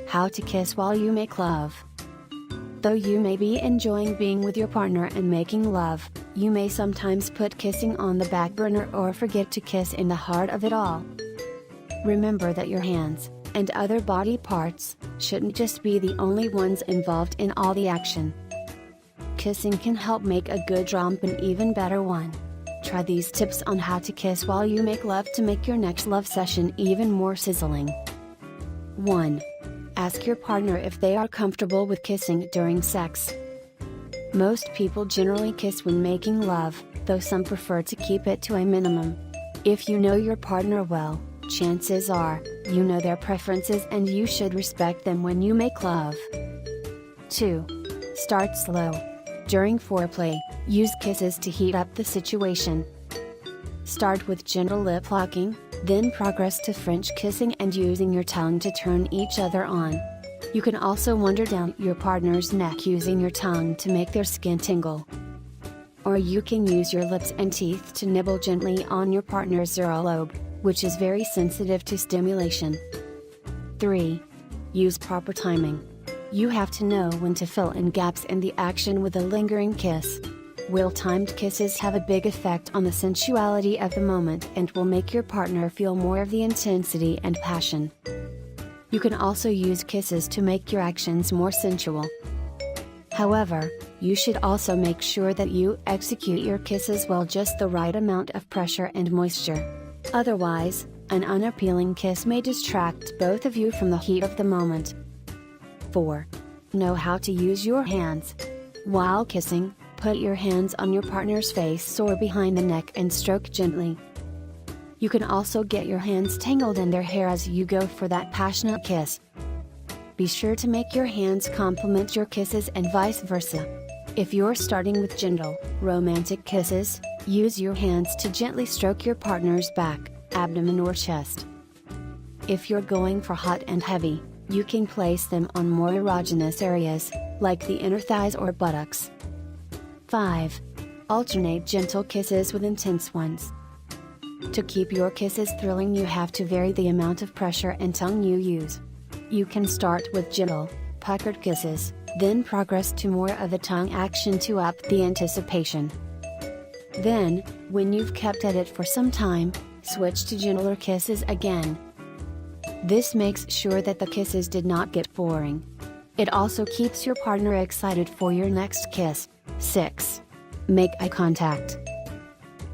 How to kiss while you make love. Though you may be enjoying being with your partner and making love, you may sometimes put kissing on the back burner or forget to kiss in the heart of it all. Remember that your hands, and other body parts, shouldn't just be the only ones involved in all the action. Kissing can help make a good romp an even better one. Try these tips on how to kiss while you make love to make your next love session even more sizzling. 1. Ask your partner if they are comfortable with kissing during sex. Most people generally kiss when making love, though some prefer to keep it to a minimum. If you know your partner well, chances are, you know their preferences and you should respect them when you make love. 2. Start slow. During foreplay, use kisses to heat up the situation. Start with gentle lip locking, then progress to French kissing and using your tongue to turn each other on. You can also wander down your partner's neck using your tongue to make their skin tingle. Or you can use your lips and teeth to nibble gently on your partner's earlobe, which is very sensitive to stimulation. 3. Use proper timing. You have to know when to fill in gaps in the action with a lingering kiss. Well-timed kisses have a big effect on the sensuality of the moment and will make your partner feel more of the intensity and passion. You can also use kisses to make your actions more sensual. However, you should also make sure that you execute your kisses well, just the right amount of pressure and moisture. Otherwise, an unappealing kiss may distract both of you from the heat of the moment. 4. Know how to use your hands. While kissing, put your hands on your partner's face or behind the neck and stroke gently. You can also get your hands tangled in their hair as you go for that passionate kiss. Be sure to make your hands complement your kisses and vice versa. If you're starting with gentle, romantic kisses, use your hands to gently stroke your partner's back, abdomen or chest. If you're going for hot and heavy, you can place them on more erogenous areas, like the inner thighs or buttocks. 5. Alternate gentle kisses with intense ones. To keep your kisses thrilling, you have to vary the amount of pressure and tongue you use. You can start with gentle, puckered kisses, then progress to more of a tongue action to up the anticipation. Then, when you've kept at it for some time, switch to gentler kisses again. This makes sure that the kisses did not get boring. It also keeps your partner excited for your next kiss. 6. Make eye contact.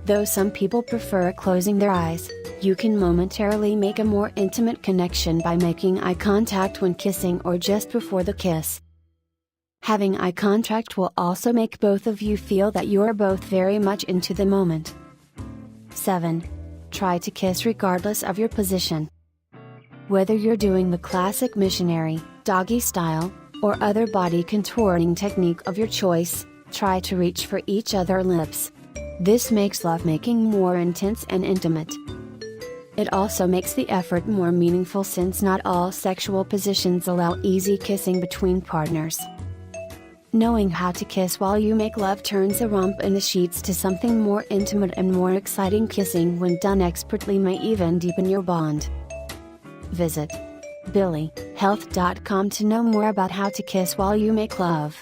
Though some people prefer closing their eyes, you can momentarily make a more intimate connection by making eye contact when kissing or just before the kiss. Having eye contact will also make both of you feel that you are both very much into the moment. 7. Try to kiss regardless of your position. Whether you're doing the classic missionary, doggy style, or other body contouring technique of your choice, try to reach for each other's lips. This makes lovemaking more intense and intimate. It also makes the effort more meaningful since not all sexual positions allow easy kissing between partners. Knowing how to kiss while you make love turns a romp in the sheets to something more intimate and more exciting. Kissing when done expertly may even deepen your bond. Visit Billihealth.com to know more about how to kiss while you make love.